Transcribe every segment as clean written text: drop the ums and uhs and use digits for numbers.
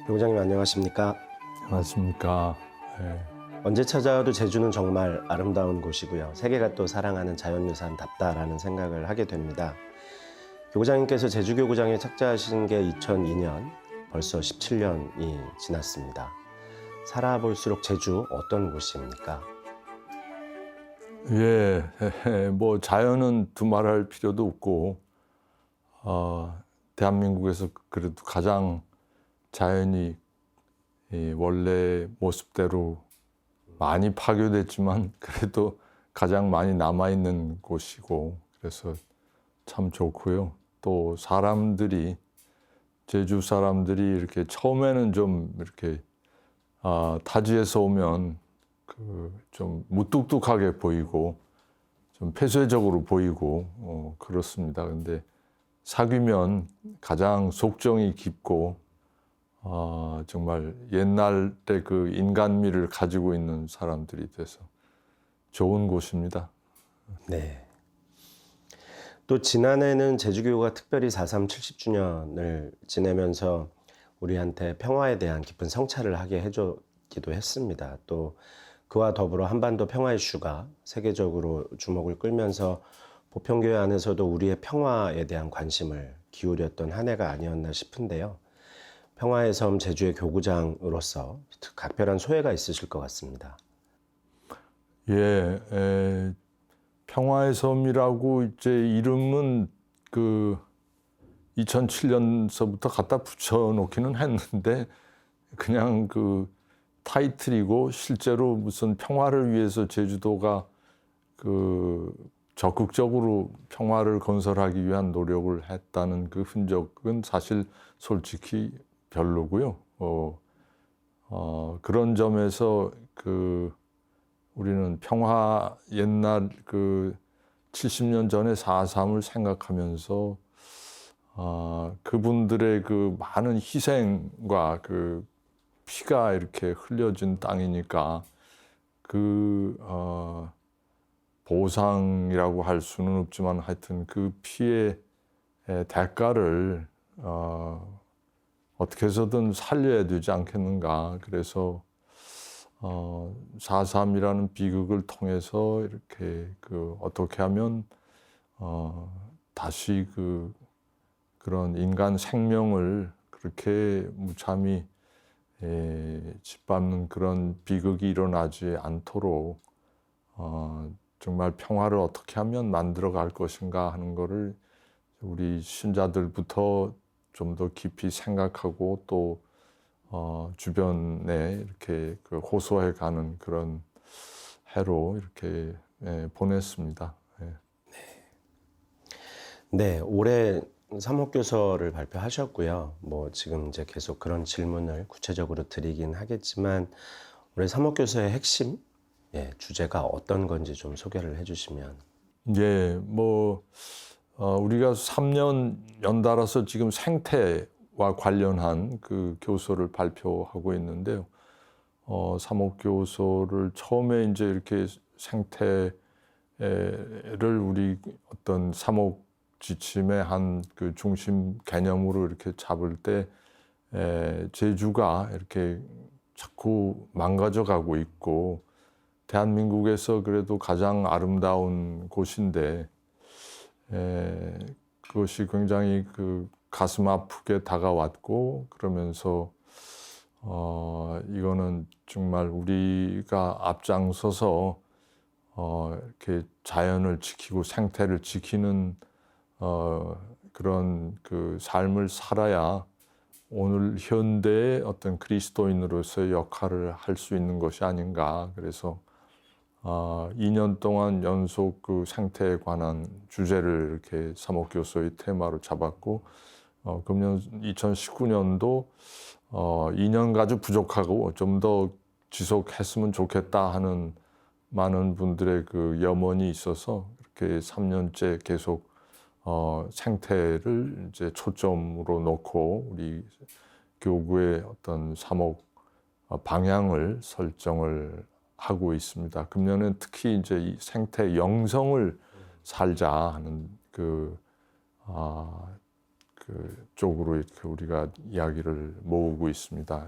교장님 안녕하십니까? 맞습니까? 예. 언제 찾아와도 제주는 정말 아름다운 곳이고요. 세계가 또 사랑하는 자연유산답다라는 생각을 하게 됩니다. 교장님께서 제주교구장에 착자하신 게 2002년, 벌써 17년이 지났습니다. 살아볼수록 제주 어떤 곳입니까? 예, 뭐 자연은 두말할 필요도 없고, 대한민국에서 그래도 가장 자연이 이 원래 모습대로 많이 파괴됐지만 그래도 가장 많이 남아있는 곳이고, 그래서 참 좋고요. 또 사람들이, 제주 사람들이 이렇게 처음에는 좀 이렇게 타지에서 오면 좀 무뚝뚝하게 보이고 좀 폐쇄적으로 보이고 그렇습니다. 근데 사귀면 가장 속정이 깊고 정말 옛날 때 그 인간미를 가지고 있는 사람들이 돼서 좋은 곳입니다. 네. 또 지난해는 제주교가 특별히 4.3 70주년을 지내면서 우리한테 평화에 대한 깊은 성찰을 하게 해줬기도 했습니다. 또 그와 더불어 한반도 평화 이슈가 세계적으로 주목을 끌면서 보편교회 안에서도 우리의 평화에 대한 관심을 기울였던 한 해가 아니었나 싶은데요. 평화의 섬 제주의 교구장으로서 각별한 소회가 있으실 것 같습니다. 예, 평화의 섬이라고 이제 이름은 2007년서부터 갖다 붙여놓기는 했는데 그냥 타이틀이고 실제로 무슨 평화를 위해서 제주도가 적극적으로 평화를 건설하기 위한 노력을 했다는 그 흔적은 사실 솔직히 별로고요. 그런 점에서 우리는 평화 옛날 70년 전의 4.3을 생각하면서 그분들의 많은 희생과 피가 이렇게 흘려진 땅이니까 보상이라고 할 수는 없지만 하여튼 그 피의 대가를 어떻게 해서든 살려야 되지 않겠는가. 그래서 4.3이라는 비극을 통해서 이렇게 어떻게 하면 다시 그런 인간 생명을 그렇게 무참히 짓밟는 그런 비극이 일어나지 않도록 정말 평화를 어떻게 하면 만들어 갈 것인가 하는 거를 우리 신자들부터 좀 더 깊이 생각하고 또 주변에 이렇게 호소해 가는 그런 해로 이렇게 보냈습니다. 네, 올해 사목교서를 발표하셨고요. 뭐 지금 이제 계속 그런 질문을 구체적으로 드리긴 하겠지만 올해 사목교서의 핵심 주제가 어떤 건지 좀 소개를 해주시면. 예, 우리가 3년 연달아서 지금 생태와 관련한 교서를 발표하고 있는데요. 사목교서를 처음에 이제 이렇게 생태를 우리 어떤 사목 지침의 한 중심 개념으로 이렇게 잡을 때 제주가 이렇게 자꾸 망가져 가고 있고 대한민국에서 그래도 가장 아름다운 곳인데 그것이 굉장히 가슴 아프게 다가왔고 그러면서 이거는 정말 우리가 앞장서서 이렇게 자연을 지키고 생태를 지키는 그런 삶을 살아야 오늘 현대의 어떤 그리스도인으로서의 역할을 할 수 있는 것이 아닌가. 그래서 2년 동안 연속 생태에 관한 주제를 이렇게 사목교서의 테마로 잡았고 금년 2019년도 2년 가지고 부족하고 좀 더 지속했으면 좋겠다 하는 많은 분들의 염원이 있어서 이렇게 3년째 계속 생태를 이제 초점으로 놓고 우리 교구의 어떤 사목 방향을 설정을 하고 있습니다. 금년은 특히 이제 이 생태 영성을 살자 하는 그 쪽으로 이렇게 우리가 이야기를 모으고 있습니다.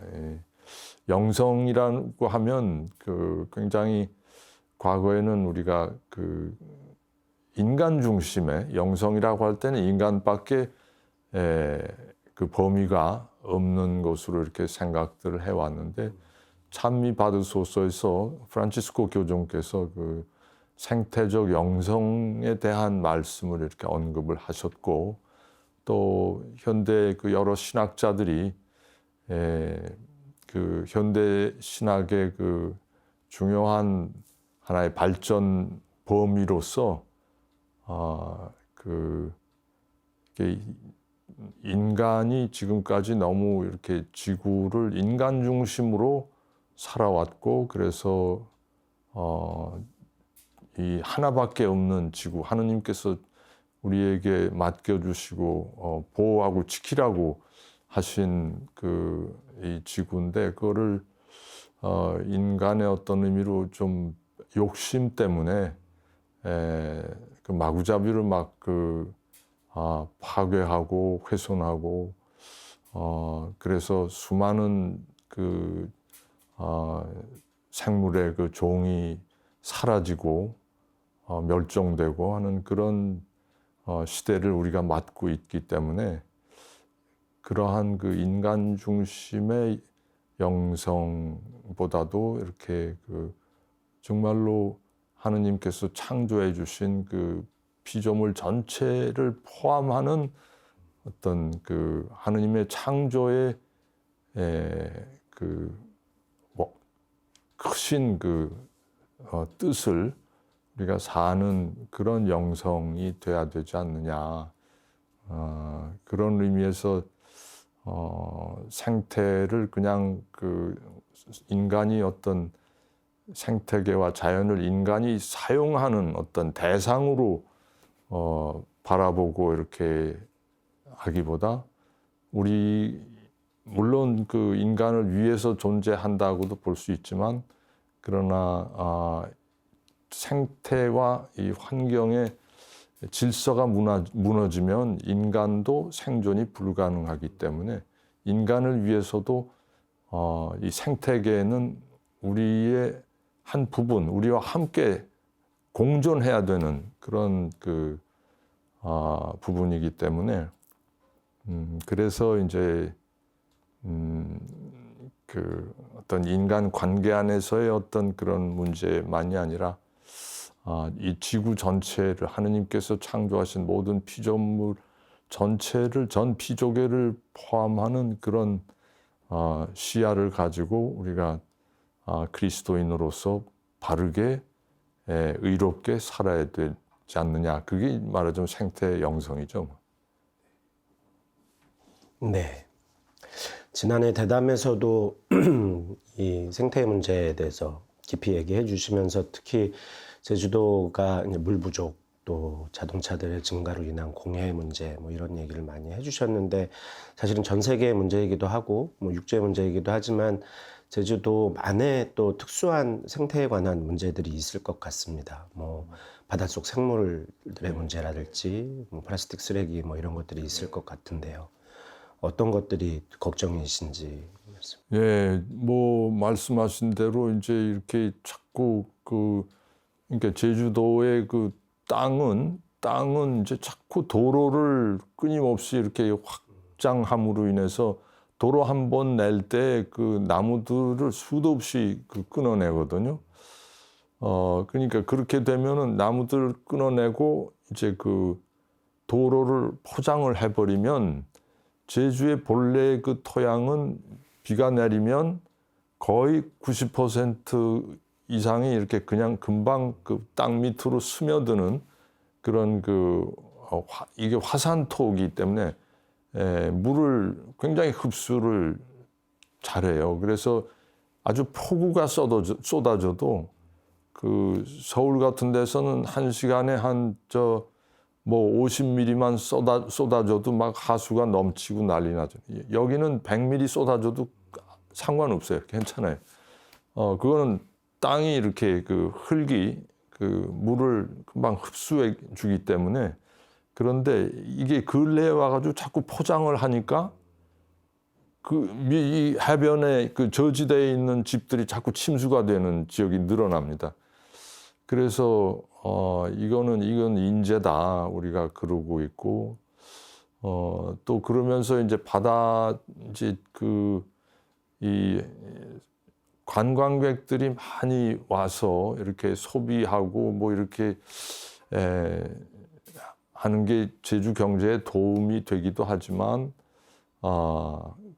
영성이라고 하면 그 굉장히 과거에는 우리가 그 인간 중심의 영성이라고 할 때는 인간밖에 그 범위가 없는 것으로 이렇게 생각들을 해왔는데 찬미 받으소서에서 프란치스코 교종께서 그 생태적 영성에 대한 말씀을 이렇게 언급을 하셨고 또 현대 그 여러 신학자들이 그 현대 신학의 그 중요한 하나의 발전 범위로서 그 인간이 지금까지 너무 이렇게 지구를 인간 중심으로 살아왔고 그래서 이 하나밖에 없는 지구 하느님께서 우리에게 맡겨주시고 보호하고 지키라고 하신 그 이 지구인데 그거를 인간의 어떤 의미로 좀 욕심 때문에 그 마구잡이로 막 그 파괴하고 훼손하고 그래서 수많은 그 생물의 그 종이 사라지고 멸종되고 하는 그런 시대를 우리가 맞고 있기 때문에 그러한 그 인간 중심의 영성보다도 이렇게 그 정말로 하느님께서 창조해 주신 그 피조물 전체를 포함하는 어떤 그 하느님의 창조의 그 뭐 크신 그 뜻을 우리가 사는 그런 영성이 돼야 되지 않느냐. 그런 의미에서 생태를 그냥 그 인간이 어떤 생태계와 자연을 인간이 사용하는 어떤 대상으로 바라보고 이렇게 하기보다 우리 물론 그 인간을 위해서 존재한다고도 볼 수 있지만 그러나 생태와 이 환경의 질서가 무너지면 인간도 생존이 불가능하기 때문에 인간을 위해서도 이 생태계는 우리의 한 부분, 우리와 함께 공존해야 되는 그런 그 부분이기 때문에 그래서 이제 그 어떤 인간 관계 안에서의 어떤 그런 문제만이 아니라 이 지구 전체를 하느님께서 창조하신 모든 피조물 전체를 전 피조계를 포함하는 그런 시야를 가지고 우리가 그리스도인으로서 바르게 의롭게 살아야 되지 않느냐. 그게 말하자면 생태 영성이죠. 네. 지난해 대담에서도 이 생태 문제에 대해서 깊이 얘기해 주시면서 특히 제주도가 이제 물 부족 또 자동차들의 증가로 인한 공해 문제 뭐 이런 얘기를 많이 해주셨는데 사실은 전 세계의 문제이기도 하고 뭐 육지의 문제이기도 하지만 제주도만의 또 특수한 생태에 관한 문제들이 있을 것 같습니다. 뭐 바닷속 생물들의 문제라든지 뭐 플라스틱 쓰레기 뭐 이런 것들이 있을 것 같은데요. 어떤 것들이 걱정이신지. 예, 뭐 말씀하신 대로 이제 이렇게 자꾸 그러니까 제주도의 그 땅은 이제 자꾸 도로를 끊임없이 이렇게 확장함으로 인해서 도로 한 번 낼 때 그 나무들을 수도 없이 끊어내거든요. 그러니까 그렇게 되면은 나무들을 끊어내고 이제 그 도로를 포장을 해버리면 제주의 본래 그 토양은 비가 내리면 거의 90% 이상이 이렇게 그냥 금방 그 땅 밑으로 스며드는 그런 이게 화산토이기 때문에 물을 굉장히 흡수를 잘해요. 그래서 아주 폭우가 쏟아져도 그 서울 같은 데서는 한 시간에 뭐 50mm만 쏟아져도 막 하수가 넘치고 난리 나죠. 여기는 100mm 쏟아져도 상관없어요. 괜찮아요. 그거는 땅이 이렇게 흙이 물을 금방 흡수해 주기 때문에 그런데 이게 근래에 와가지고 자꾸 포장을 하니까 이 해변에 그 저지대에 있는 집들이 자꾸 침수가 되는 지역이 늘어납니다. 그래서 이건 인재다 우리가 그러고 있고 또 그러면서 이제 바다 이제 이 관광객들이 많이 와서 이렇게 소비하고 뭐 이렇게 하는 게 제주 경제에 도움이 되기도 하지만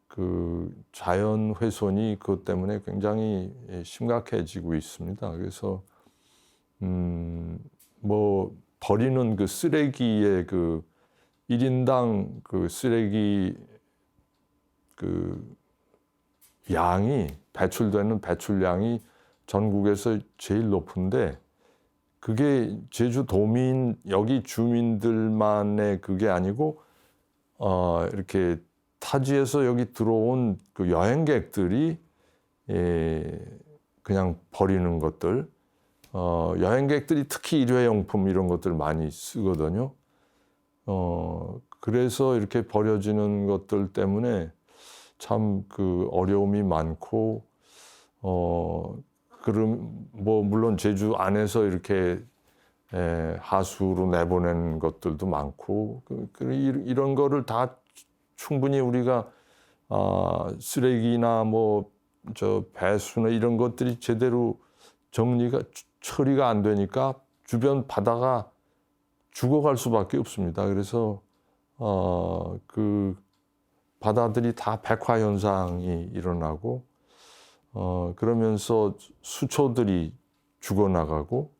그 자연 훼손이 그것 때문에 굉장히 심각해지고 있습니다. 그래서 뭐 버리는 그 쓰레기의 그 1인당 그 쓰레기 그 양이 배출되는 배출량이 전국에서 제일 높은데 그게 제주 도민 여기 주민들만의 그게 아니고 이렇게 타지에서 여기 들어온 그 여행객들이 그냥 버리는 것들 여행객들이 특히 일회용품 이런 것들 많이 쓰거든요. 그래서 이렇게 버려지는 것들 때문에 참 그 어려움이 많고 그럼 뭐 물론 제주 안에서 이렇게 하수로 내보내는 것들도 많고 이런 거를 다 충분히 우리가 쓰레기나 뭐 저 배수나 이런 것들이 제대로 정리가 처리가 안 되니까 주변 바다가 죽어갈 수밖에 없습니다. 그래서 그 바다들이 다 백화 현상이 일어나고 그러면서 수초들이 죽어나가고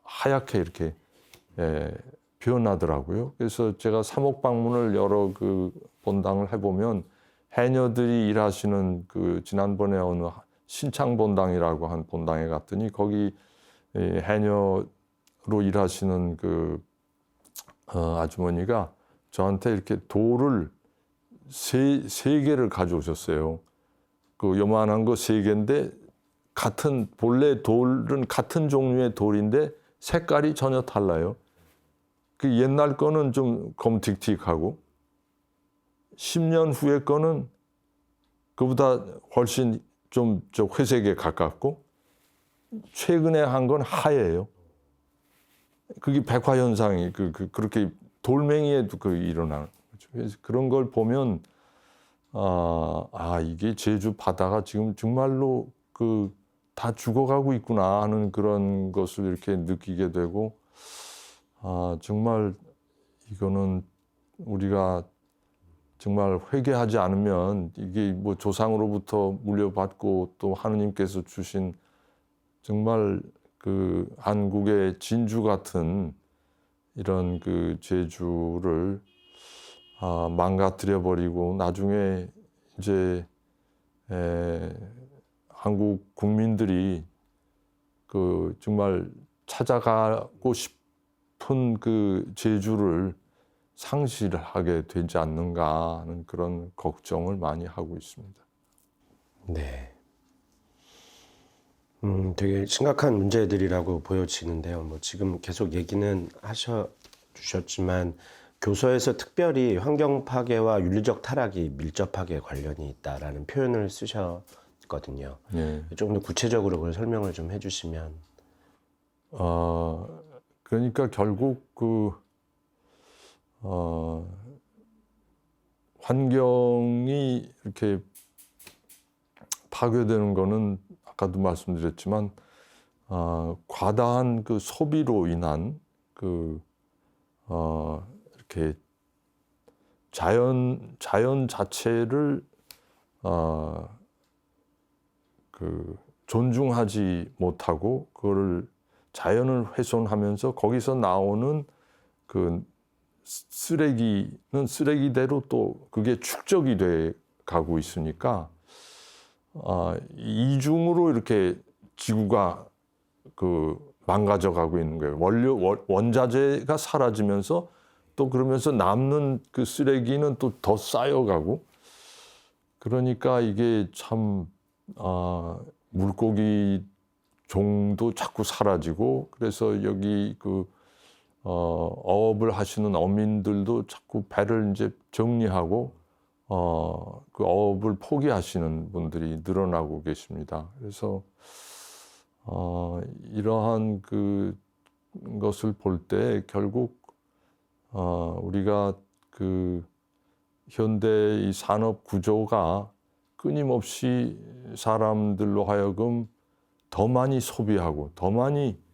하얗게 이렇게 변하더라고요. 그래서 제가 삼옥 방문을 여러 그 본당을 해보면 해녀들이 일하시는 그 지난번에 어느 신창 본당이라고 한 본당에 갔더니 거기 해녀로 일하시는 그 아주머니가 저한테 이렇게 돌을 세 개를 가져오셨어요. 그 요만한 거 세 개인데 본래 돌은 같은 종류의 돌인데 색깔이 전혀 달라요. 그 옛날 거는 좀 검틱틱하고 10년 후의 거는 그보다 훨씬 좀 회색에 가깝고 최근에 한 건 하얘요. 그게 백화 현상이 그렇게 돌멩이에도 일어나는 거죠. 그래서 그런 걸 보면 이게 제주 바다가 지금 정말로 다 죽어가고 있구나 하는 그런 것을 이렇게 느끼게 되고 정말 이거는 우리가 정말 회개하지 않으면 이게 뭐 조상으로부터 물려받고 또 하느님께서 주신 정말 그 한국의 진주 같은 이런 그 제주를 망가뜨려 버리고 나중에 이제 한국 국민들이 그 정말 찾아가고 싶은 그 제주를 상실하게 되지 않는가 하는 그런 걱정을 많이 하고 있습니다. 네. 되게 심각한 문제들이라고 보여지는데요. 뭐 지금 계속 얘기는 주셨지만 교서에서 특별히 환경 파괴와 윤리적 타락이 밀접하게 관련이 있다라는 표현을 쓰셨거든요. 네. 조금 더 구체적으로 그걸 설명을 좀 해주시면. 그러니까 결국 환경이 이렇게 파괴되는 거는 아까도 말씀드렸지만 과다한 그 소비로 인한 이렇게 자연 자체를 존중하지 못하고 그거를 자연을 훼손하면서 거기서 나오는 그 쓰레기는 쓰레기대로 또 그게 축적이 돼 가고 있으니까 이중으로 이렇게 지구가 망가져 가고 있는 거예요. 원자재가 사라지면서 또 그러면서 남는 그 쓰레기는 또 더 쌓여가고 그러니까 이게 참 물고기 종도 자꾸 사라지고 그래서 여기 어업을 하시는 어민들도 자꾸 배를 이제 정리하고 그 어업을 포기하시는 분들이 늘어나고 계십니다. 그래서 이러한 그 것을 볼 때 결국 우리가 그 현대 이 산업 구조가 끊임없이 사람들로 하여금 더 많이 소비하고 더 많이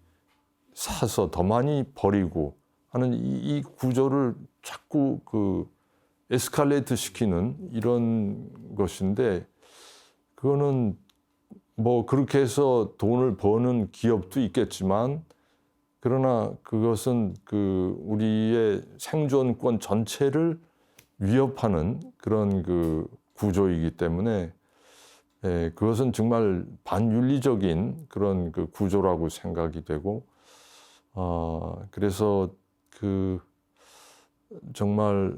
사서 더 많이 버리고 하는 이 구조를 자꾸 그 에스컬레이트 시키는 이런 것인데, 그거는 뭐 그렇게 해서 돈을 버는 기업도 있겠지만, 그러나 그것은 그 우리의 생존권 전체를 위협하는 그런 그 구조이기 때문에 그것은 정말 반윤리적인 그런 그 구조라고 생각이 되고, 그래서 그 정말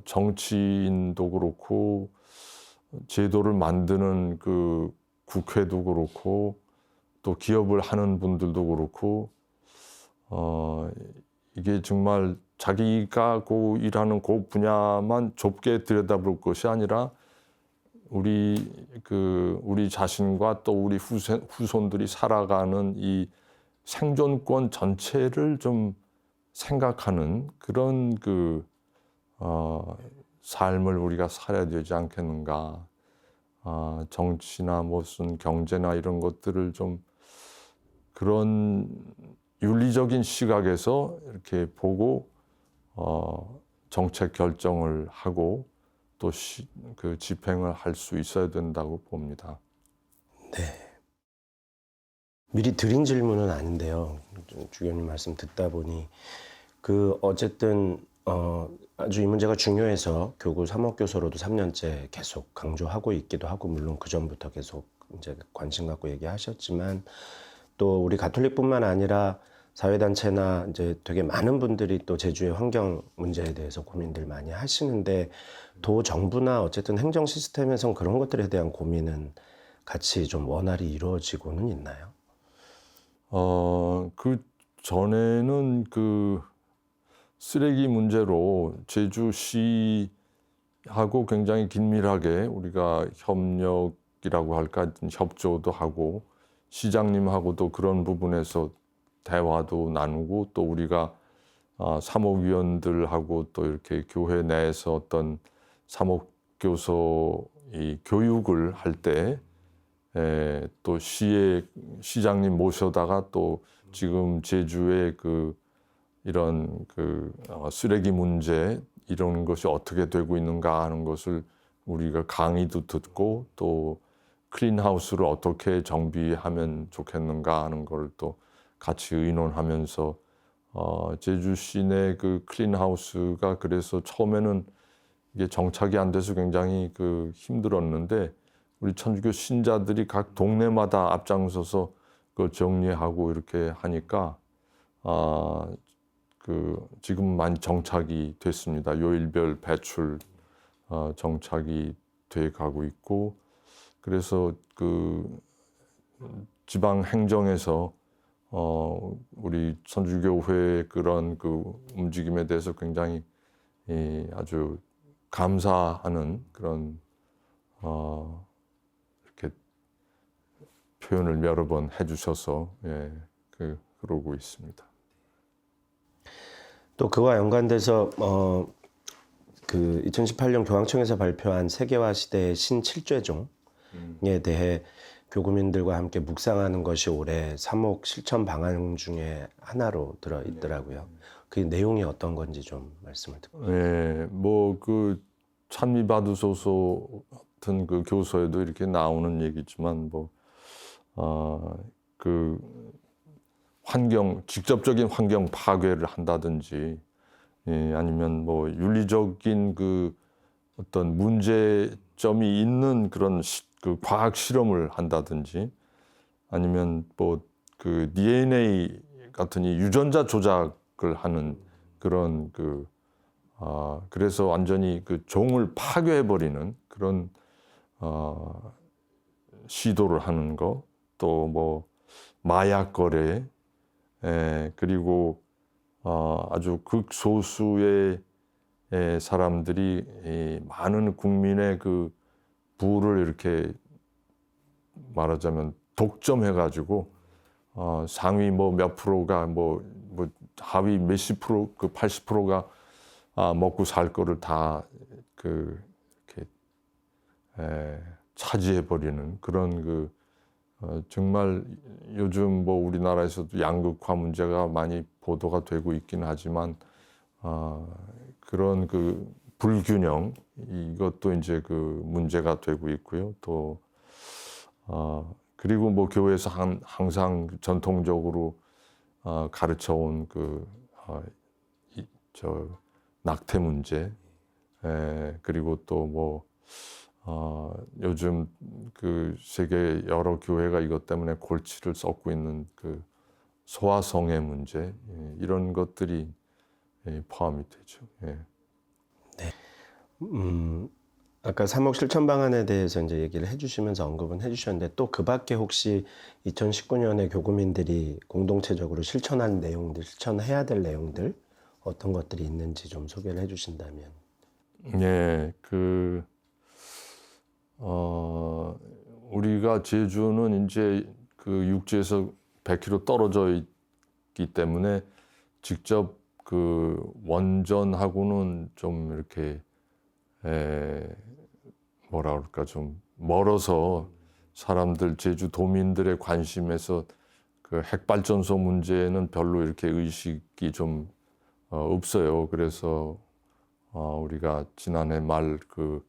정치인도 그렇고 제도를 만드는 그 국회도 그렇고 또 기업을 하는 분들도 그렇고 이게 정말 자기가 일하는 그 분야만 좁게 들여다볼 것이 아니라 우리 자신과 또 우리 후손들이 살아가는 이 생존권 전체를 좀 생각하는 그런 그 삶을 우리가 살아야 되지 않겠는가. 정치나 무슨 경제나 이런 것들을 좀 그런 윤리적인 시각에서 이렇게 보고 정책 결정을 하고 또 그 집행을 할 수 있어야 된다고 봅니다. 네. 미리 드린 질문은 아닌데요. 주교님 말씀 듣다 보니 어쨌든 아주 이 문제가 중요해서 교구 사목교사로도 3년째 계속 강조하고 있기도 하고, 물론 그 전부터 계속 이제 관심 갖고 얘기하셨지만, 또 우리 가톨릭뿐만 아니라 사회단체나 이제 되게 많은 분들이 또 제주의 환경 문제에 대해서 고민들 많이 하시는데, 도 정부나 어쨌든 행정 시스템에선 그런 것들에 대한 고민은 같이 좀 원활히 이루어지고는 있나요? 그 전에는 그 쓰레기 문제로 제주시하고 굉장히 긴밀하게 우리가 협력이라고 할까, 협조도 하고 시장님하고도 그런 부분에서 대화도 나누고, 또 우리가 사목위원들하고 또 이렇게 교회 내에서 어떤 사목교소 이 교육을 할 때 또 시장님 모셔다가 또 지금 제주의 이런 쓰레기 문제 이런 것이 어떻게 되고 있는가 하는 것을 우리가 강의도 듣고, 또 클린하우스를 어떻게 정비하면 좋겠는가 하는 걸 또 같이 의논하면서 제주 시내 그 클린하우스가 그래서 처음에는 이게 정착이 안 돼서 굉장히 힘들었는데, 우리 천주교 신자들이 각 동네마다 앞장서서 정리하고 이렇게 하니까 지금 많이 정착이 됐습니다. 요일별 배출 정착이 돼 가고 있고, 그래서 지방 행정에서 우리 천주교회의 그런 움직임에 대해서 굉장히 아주 감사하는 그런 이렇게 표현을 여러 번 해주셔서 그러고 있습니다. 또 그와 연관돼서 2018년 교황청에서 발표한 세계화 시대의 신칠죄종에 대해 교구민들과 함께 묵상하는 것이 올해 사목 실천 방안 중에 하나로 들어 있더라고요. 그 내용이 어떤 건지 좀 말씀을 듣고. 네, 찬미 받으소서 같은 교서에도 이렇게 나오는 얘기지만 직접적인 환경 파괴를 한다든지, 아니면 윤리적인 어떤 문제점이 있는 그런 과학 실험을 한다든지, 아니면 DNA 같은 이 유전자 조작을 하는 그런 그래서 완전히 종을 파괴해버리는 그런 시도를 하는 거, 또 마약 거래, 그리고 아주 극소수의 사람들이 이 많은 국민의 그 부를 이렇게 말하자면 독점해가지고 상위 뭐 몇 프로가 뭐 하위 몇십 프로 그 80%가 먹고 살 거를 다 그 이렇게 차지해 버리는 그런 그 정말 요즘 뭐 우리나라에서도 양극화 문제가 많이 보도가 되고 있긴 하지만 그런 그 불균형 이것도 이제 그 문제가 되고 있고요. 또 그리고 뭐 교회에서 항상 전통적으로 가르쳐 온 그 낙태 문제, 그리고 또 뭐 요즘 그 세계 여러 교회가 이것 때문에 골치를 썩고 있는 그 소아성애 문제, 이런 것들이 포함이 되죠. 예. 아까 3억 실천 방안에 대해서 이제 얘기를 해주시면서 언급은 해주셨는데 또 그 밖에 혹시 2019년에 교구민들이 공동체적으로 실천한 내용들, 실천해야 될 내용들 어떤 것들이 있는지 좀 소개를 해주신다면. 예, 우리가 제주는 이제 그 육지에서 100km 떨어져 있기 때문에 직접 그 원전하고는 좀 이렇게 뭐라 그럴까 좀 멀어서 사람들 제주 도민들의 관심에서 그 핵발전소 문제는 별로 이렇게 의식이 좀 없어요. 그래서 우리가 지난해 말 그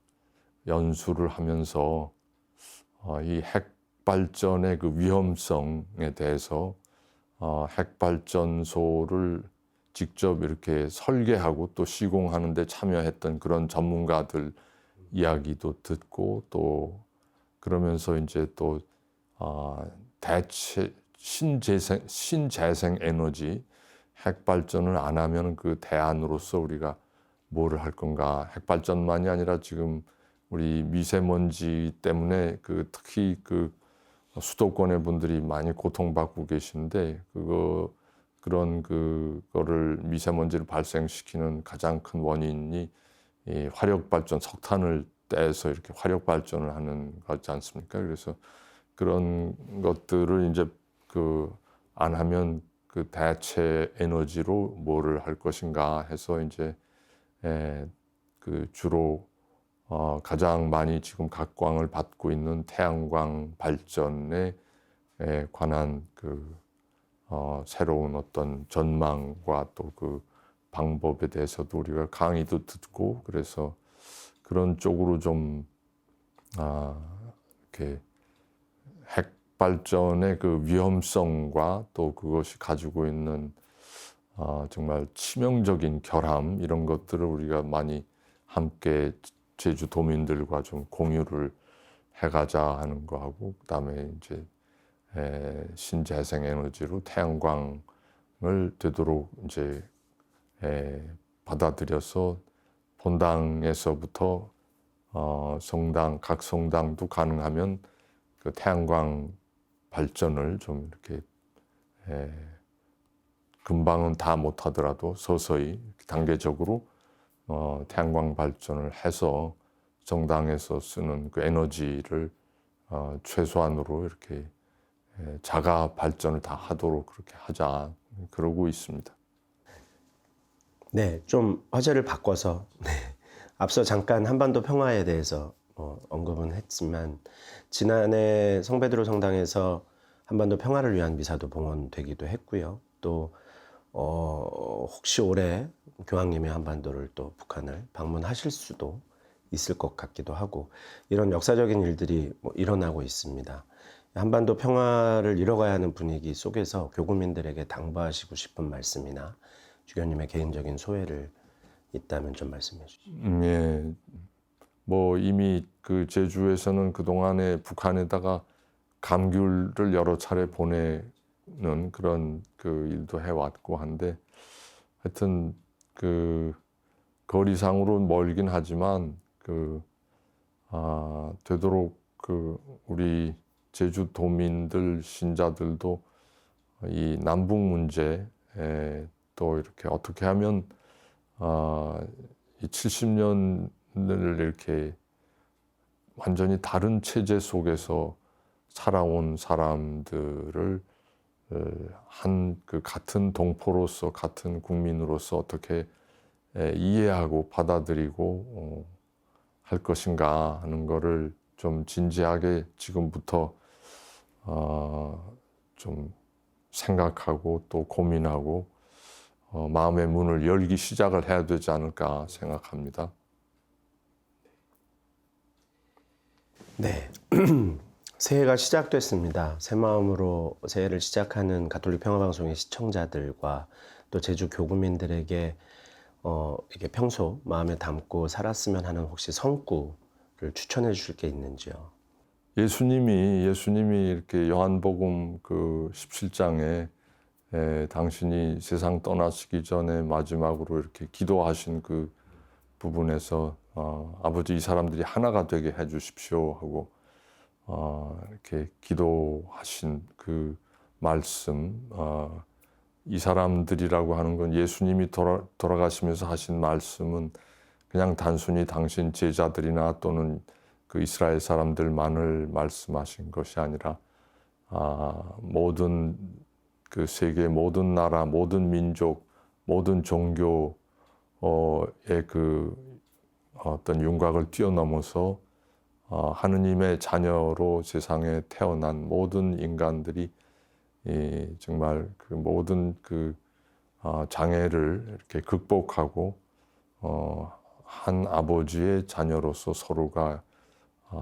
연수를 하면서 이 핵발전의 그 위험성에 대해서 핵발전소를 직접 이렇게 설계하고 또 시공하는 데 참여했던 그런 전문가들 이야기도 듣고 또 그러면서 이제 또 대체 신재생 에너지 핵발전을 안 하면 그 대안으로서 우리가 뭐를 할 건가. 핵발전만이 아니라 지금 우리 미세먼지 때문에 그 특히 그 수도권의 분들이 많이 고통받고 계신데 그런 그거를 미세먼지를 발생시키는 가장 큰 원인이 이 화력발전 석탄을 떼서 이렇게 화력발전을 하는 거지 않습니까? 그래서 그런 것들을 이제 그 안 하면 그 대체 에너지로 뭐를 할 것인가 해서 이제 그 주로 가장 많이 지금 각광을 받고 있는 태양광 발전에 관한 그 새로운 어떤 전망과 또 그 방법에 대해서도 우리가 강의도 듣고 그래서 그런 쪽으로 좀 이렇게 핵발전의 그 위험성과 또 그것이 가지고 있는 정말 치명적인 결함 이런 것들을 우리가 많이 함께 제주 도민들과 좀 공유를 해가자 하는 거하고 그다음에 이제 신재생 에너지로 태양광을 되도록 이제 받아들여서 본당에서부터 성당 각 성당도 가능하면 그 태양광 발전을 좀 이렇게 금방은 다 못하더라도 서서히 단계적으로 태양광 발전을 해서 성당에서 쓰는 그 에너지를 최소한으로 이렇게 자가 발전을 다 하도록 그렇게 하자 그러고 있습니다. 네, 좀 화제를 바꿔서 앞서 잠깐 한반도 평화에 대해서 언급은 했지만 지난해 성베드로 성당에서 한반도 평화를 위한 미사도 봉헌되기도 했고요. 또 혹시 올해 교황님이 한반도를 또 북한을 방문하실 수도 있을 것 같기도 하고 이런 역사적인 일들이 일어나고 있습니다. 한반도 평화를 이뤄가야 하는 분위기 속에서 교구민들에게 당부하시고 싶은 말씀이나 주교님의 개인적인 소회를 있다면 좀 말씀해 주시죠. 예. 뭐 이미 그 제주에서는 그동안에 북한에다가 감귤을 여러 차례 보내는 그런 그 일도 해왔고 한데 하여튼 그 거리상으로 멀긴 하지만 되도록 그 우리 제주 도민들 신자들도 이 남북 문제에 또 이렇게 어떻게 하면 이 70년을 이렇게 완전히 다른 체제 속에서 살아온 사람들을 한 그 같은 동포로서 같은 국민으로서 어떻게 이해하고 받아들이고 할 것인가 하는 거를 좀 진지하게 지금부터 좀 생각하고 또 고민하고 마음의 문을 열기 시작을 해야 되지 않을까 생각합니다. 네. 새해가 시작됐습니다. 새 마음으로 새해를 시작하는 가톨릭 평화방송의 시청자들과 또 제주 교구민들에게 이게 평소 마음에 담고 살았으면 하는 혹시 성구를 추천해 주실 게 있는지요? 예수님이 이렇게 요한복음 그 17장에 당신이 세상 떠나시기 전에 마지막으로 이렇게 기도하신 그 부분에서 아버지 이 사람들이 하나가 되게 해 주십시오 하고 이렇게 기도하신 그 말씀, 이 사람들이라고 하는 건 예수님이 돌아가시면서 하신 말씀은 그냥 단순히 당신 제자들이나 또는 그 이스라엘 사람들만을 말씀하신 것이 아니라 모든 그 세계 모든 나라, 모든 민족, 모든 종교의 그 어떤 윤곽을 뛰어넘어서 하느님의 자녀로 세상에 태어난 모든 인간들이 정말 그 모든 그 장애를 이렇게 극복하고 한 아버지의 자녀로서 서로가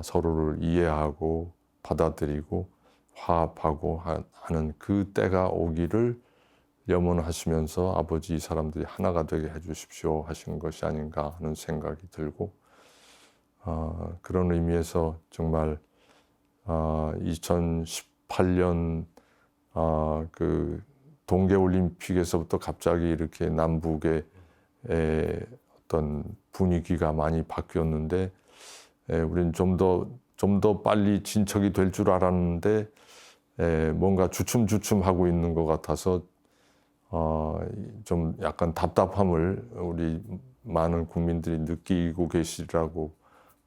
서로를 이해하고 받아들이고 화합하고 하는 그 때가 오기를 염원하시면서 아버지 이 사람들이 하나가 되게 해주십시오 하신 것이 아닌가 하는 생각이 들고 그런 의미에서 정말 2018년 그 동계올림픽에서부터 갑자기 이렇게 남북의 어떤 분위기가 많이 바뀌었는데 우리는 좀 더 빨리 진척이 될 줄 알았는데 뭔가 주춤주춤하고 있는 것 같아서 좀 약간 답답함을 우리 많은 국민들이 느끼고 계시라고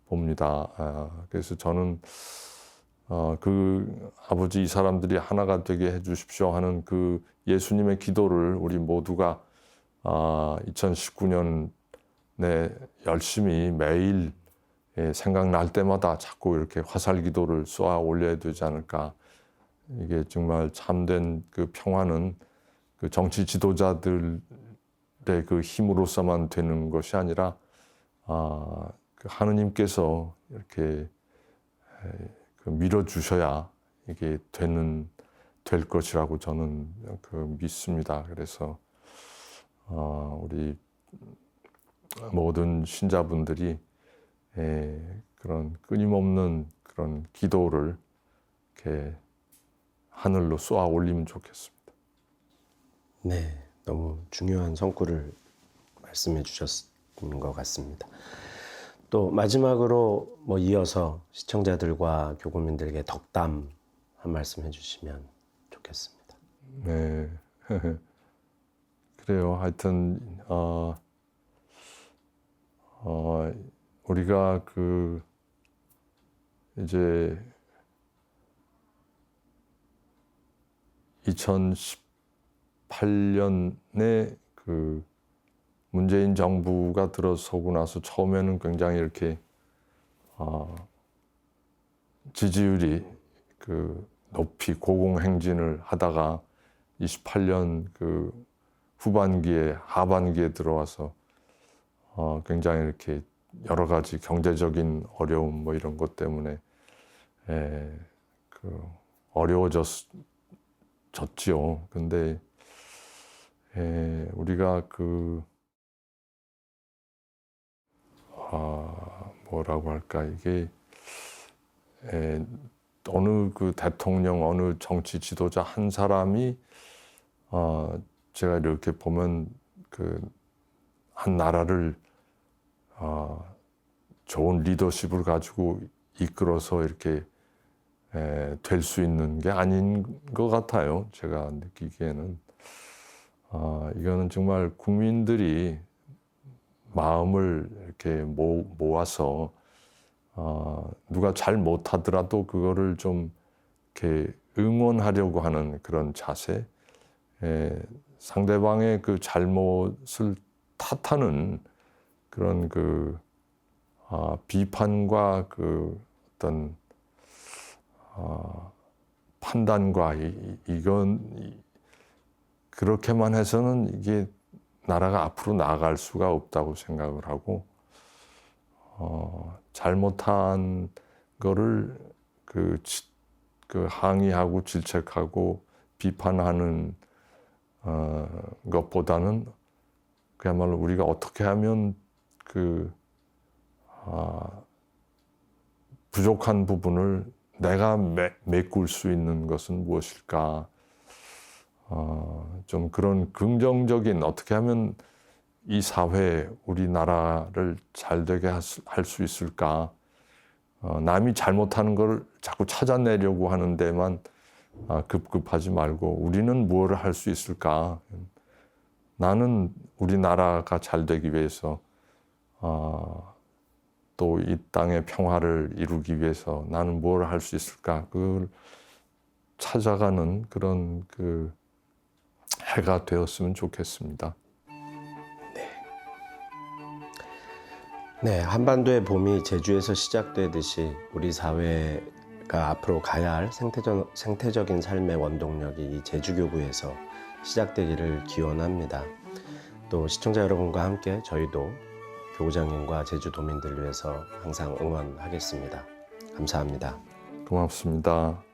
봅니다. 그래서 저는 그 아버지 이 사람들이 하나가 되게 해주십시오 하는 그 예수님의 기도를 우리 모두가 2019년에 열심히 매일 생각날 때마다 자꾸 이렇게 화살 기도를 쏘아 올려야 되지 않을까. 이게 정말 참된 그 평화는 그 정치 지도자들의 그 힘으로서만 되는 것이 아니라 그 하느님께서 이렇게 그 밀어주셔야 이게 될 것이라고 저는 그 믿습니다. 그래서 우리 모든 신자분들이 그런 끊임없는 그런 기도를 이렇게 하늘로 쏘아 올리면 좋겠습니다. 네, 너무 중요한 성구를 말씀해 주셨는 것 같습니다. 또 마지막으로 이어서 시청자들과 교구민들에게 덕담 한 말씀 해주시면 좋겠습니다. 네, 그래요. 하여튼 우리가 그 이제 2018년에 그 문재인 정부가 들어서고 나서 처음에는 굉장히 이렇게 지지율이 그 높이 고공행진을 하다가 28년 그 후반기에 하반기에 들어와서 굉장히 이렇게 여러 가지 경제적인 어려움 이런 것 때문에 그 어려워졌지요. 근데 우리가 그 뭐라고 할까 이게 어느 그 대통령 어느 정치 지도자 한 사람이 제가 이렇게 보면 그 한 나라를 좋은 리더십을 가지고 이끌어서 이렇게 될 수 있는 게 아닌 것 같아요. 제가 느끼기에는 이거는 정말 국민들이 마음을 이렇게 모아서 누가 잘 못하더라도 그거를 좀 이렇게 응원하려고 하는 그런 자세, 상대방의 그 잘못을 탓하는 그런 그 비판과 그 어떤 판단과 이건 그렇게만 해서는 이게 나라가 앞으로 나아갈 수가 없다고 생각을 하고, 잘못한 거를 그 항의하고 질책하고 비판하는 것보다는 그야말로 우리가 어떻게 하면 그 부족한 부분을 내가 메꿀 수 있는 것은 무엇일까? 좀 그런 긍정적인, 어떻게 하면 이 사회, 우리나라를 잘되게 할 수 있을까? 남이 잘못하는 걸 자꾸 찾아내려고 하는 데만 급급하지 말고 우리는 무엇을 할 수 있을까? 나는 우리나라가 잘 되기 위해서 또 이 땅의 평화를 이루기 위해서 나는 뭘 할 수 있을까? 그걸 찾아가는 그런 그 해가 되었으면 좋겠습니다. 네, 한반도의 봄이 제주에서 시작되듯이 우리 사회가 앞으로 가야 할 생태적인 삶의 원동력이 이 제주교구에서 시작되기를 기원합니다. 또 시청자 여러분과 함께 저희도 교구장님과 제주도민들을 위해서 항상 응원하겠습니다. 감사합니다. 고맙습니다.